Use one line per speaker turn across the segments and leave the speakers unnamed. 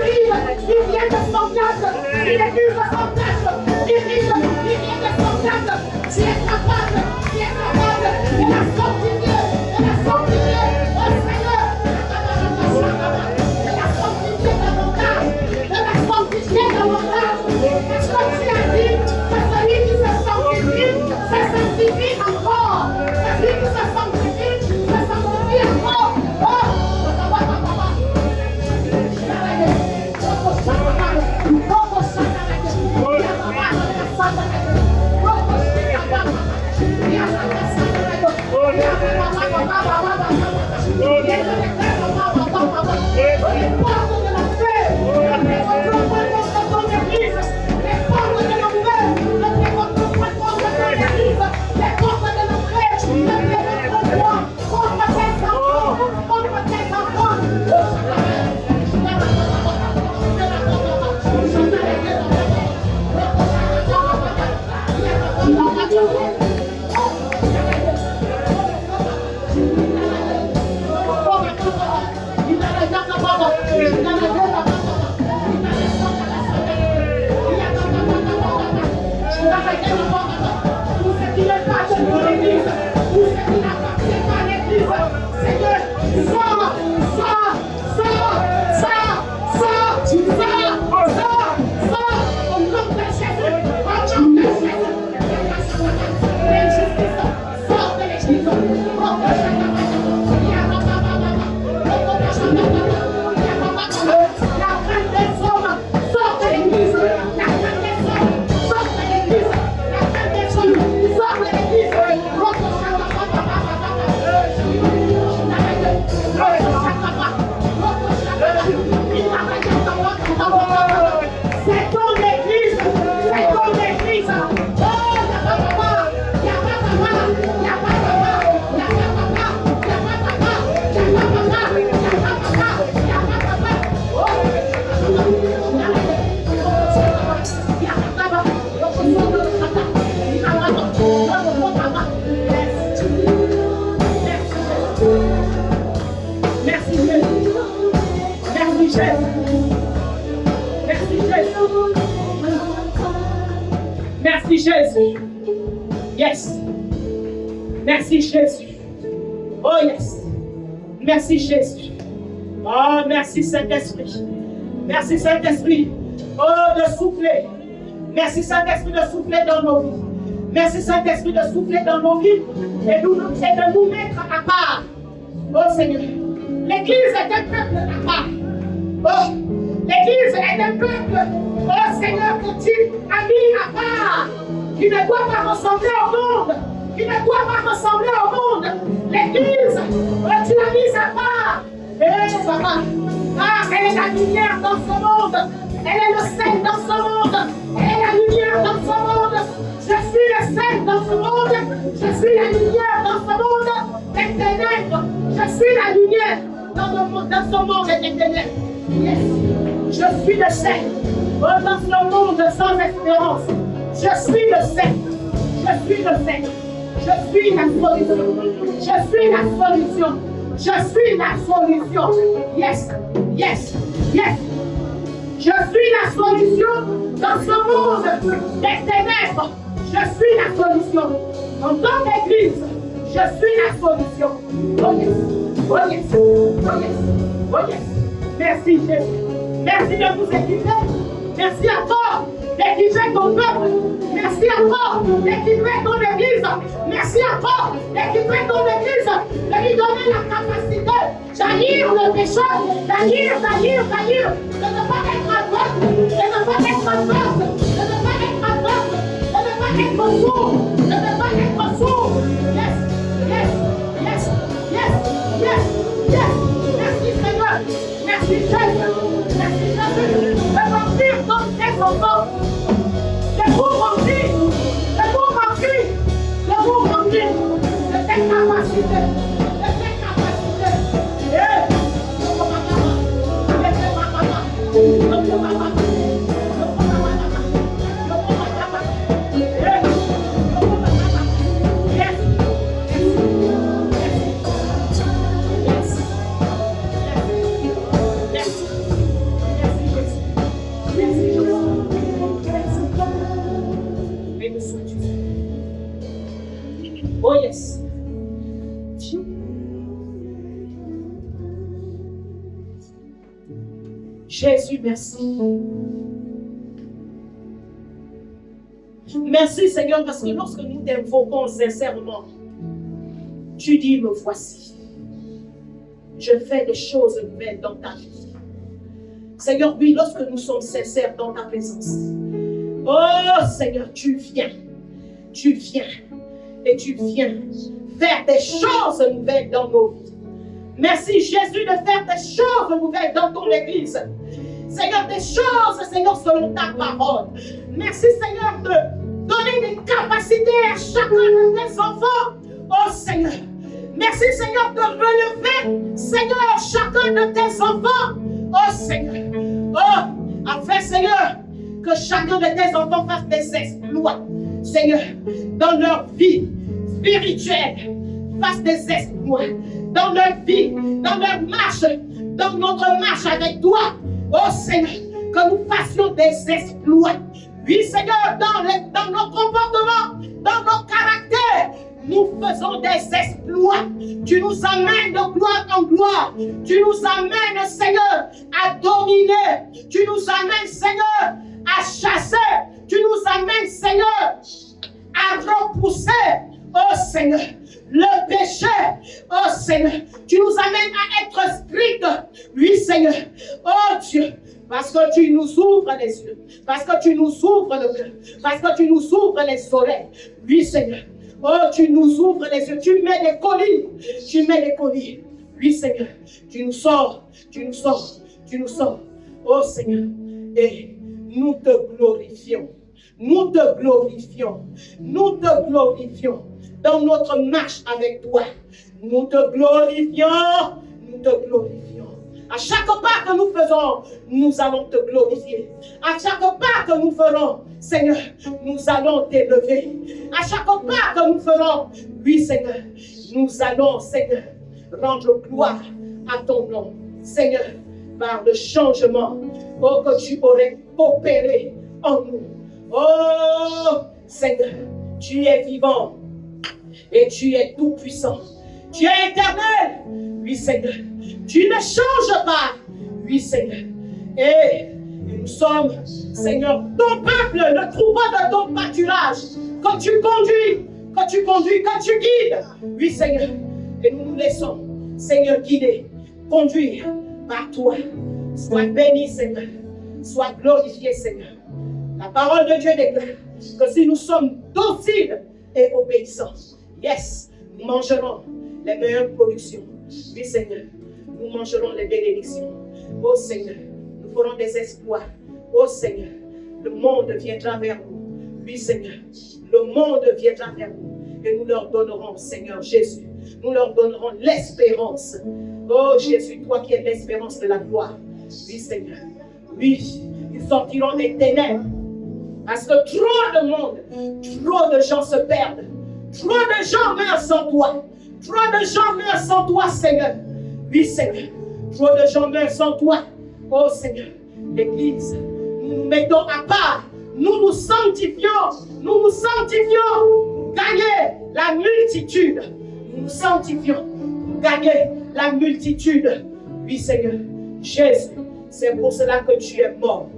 il vient de son âge, il est venu de son âge, il vient de son âge. Tu es capable, de la sanctifier, de la sanctifier, oh Seigneur, de la sanctifier dans mon âge, de la sanctifier dans mon âge. Est-ce que tu as dit que celui qui se sanctifie encore, celui qui se sanctifie encore, Merci Jésus. Yes. Merci Jésus. Oh yes. Merci Jésus. Oh merci Saint-Esprit. Merci Saint-Esprit. Oh de souffler. Merci Saint-Esprit de souffler dans nos vies. Merci Saint-Esprit de souffler dans nos vies et de nous mettre à part. Oh Seigneur. L'Église est un peuple à part. Oh, l'Église est un peuple, oh Seigneur, que tu as mis à part, qui ne doit pas ressembler au monde, qui ne doit pas ressembler au monde. L'Église, oh, tu l'as mise à part. Et papa, elle est la lumière dans ce monde, elle est le sel dans ce monde, elle est la lumière dans ce monde. Je suis le sel dans ce monde, je suis la lumière dans ce monde des ténèbres, je suis la lumière dans ce monde des ténèbres. Yes. Je suis le sel dans ce monde sans espérance. Je suis le sel. Je suis le sel. Je suis la solution. Je suis la solution. Je suis la solution. Yes. Yes. Yes. Je suis la solution dans ce monde des ténèbres. Je suis la solution. En tant qu'Église, je suis la solution. Oh yes. Oh yes. Oh yes. Oh yes. Merci Jésus. Merci de vous équiper. Merci à toi d'équiper ton peuple. Merci à toi d'équiper ton Église. Merci à toi d'équiper ton Église. De lui donner la capacité d'haïr le péché, d'haïr. De ne pas être aveugle. De ne pas être aveugle. De ne pas être aveugle. De ne pas être sourd. De ne pas être sourd. Yes. Yes. Yes. Yes. Yes. Yes. Merci Seigneur. Merci Jésus. Merci Jésus. De remplir comme tes enfants. De vous remplir. De vous remplir. De vous remplir. De tes capacités. De tes capacités. Jésus, merci. Merci Seigneur, parce que lorsque nous t'invoquons sincèrement, tu dis, me voici. Je fais des choses nouvelles dans ta vie. Seigneur, oui, lorsque nous sommes sincères dans ta présence, oh Seigneur, tu viens et tu viens faire des choses nouvelles dans nos vies. Merci Jésus de faire des choses nouvelles dans ton église. Seigneur, des choses, Seigneur, selon ta parole. Merci Seigneur de donner des capacités à chacun de tes enfants. Oh Seigneur, merci Seigneur de relever, Seigneur, chacun de tes enfants. Oh Seigneur, oh, afin Seigneur, que chacun de tes enfants fasse des exploits. Seigneur, dans leur vie spirituelle, fasse des exploits. Dans leur vie, dans leur marche, dans notre marche avec toi. Oh Seigneur, que nous fassions des exploits. Oui Seigneur, dans nos comportements, dans nos caractères, nous faisons des exploits. Tu nous amènes de gloire en gloire. Tu nous amènes, Seigneur, à dominer. Tu nous amènes, Seigneur, à chasser. Tu nous amènes, Seigneur, à repousser. Oh Seigneur, le péché. Oh Seigneur, tu nous amènes à être strict. Oui Seigneur. Oh Dieu. Parce que tu nous ouvres les yeux. Parce que tu nous ouvres le cœur. Parce que tu nous ouvres les oreilles. Oui Seigneur. Oh, tu nous ouvres les yeux. Tu mets des colis. Tu mets des colis. Oui Seigneur. Tu nous sors. Tu nous sors. Tu nous sors. Oh Seigneur. Et nous te glorifions. Nous te glorifions. Nous te glorifions. Dans notre marche avec toi. Nous te glorifions. Nous te glorifions. À chaque pas que nous faisons, nous allons te glorifier. À chaque pas que nous ferons, Seigneur, nous allons t'élever. À chaque pas que nous ferons, oui Seigneur, nous allons, Seigneur, rendre gloire à ton nom. Seigneur, par le changement que tu aurais opéré en nous. Oh Seigneur, tu es vivant et tu es tout puissant. Tu es éternel. Oui Seigneur. Tu ne changes pas. Oui, Seigneur. Et nous sommes, Seigneur, ton peuple, le troupeau de ton pâturage. Que tu conduis, que tu guides. Oui, Seigneur. Et nous nous laissons, Seigneur, guider, conduire par toi. Sois béni, Seigneur. Sois glorifié, Seigneur. La parole de Dieu déclare que si nous sommes dociles et obéissants, yes, nous mangerons les meilleures productions. Oui, Seigneur. Nous mangerons les bénédictions. Oh Seigneur, nous ferons des exploits. Oh Seigneur, le monde viendra vers nous. Oui Seigneur, le monde viendra vers nous. Et nous leur donnerons, Seigneur Jésus, nous leur donnerons l'espérance. Oh Jésus, toi qui es l'espérance de la gloire. Oui Seigneur, oui, ils sortiront des ténèbres. Parce que trop de monde, trop de gens se perdent. Trop de gens meurent sans toi. Trop de gens meurent sans toi, Seigneur. Oui, Seigneur, trop de gens meurent sans toi. Oh, Seigneur, l'Église, nous nous mettons à part. Nous nous sanctifions. Nous nous sanctifions pour gagner la multitude. Nous nous sanctifions pour gagner la multitude. Oui, Seigneur, Jésus, c'est pour cela que tu es mort.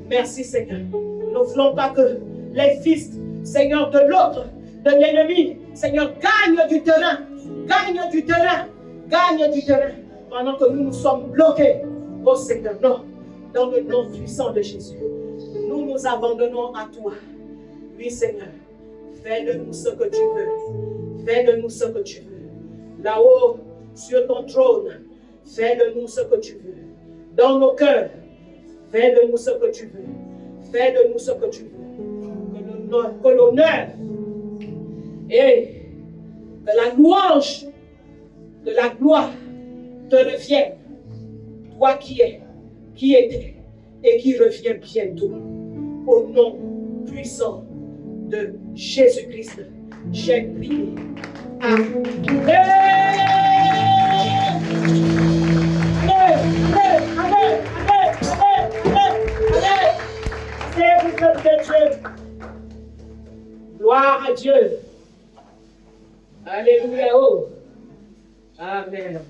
Merci, Seigneur. Nous ne voulons pas que les fils, Seigneur, de l'autre, de l'ennemi, Seigneur, gagnent du terrain. Gagnent du terrain. Gagne du terrain pendant que nous nous sommes bloqués. Oh Seigneur, non. Dans le nom puissant de Jésus, nous nous abandonnons à toi. Oui Seigneur, fais de nous ce que tu veux. Fais de nous ce que tu veux. Là-haut, sur ton trône, fais de nous ce que tu veux. Dans nos cœurs, fais de nous ce que tu veux. Fais de nous ce que tu veux. Que l'honneur et que la louange de la gloire te revienne, toi qui es, qui étais et qui revient bientôt. Au nom puissant de Jésus-Christ, j'ai prié. Amen. Gloire à Dieu. Alléluia. Amen.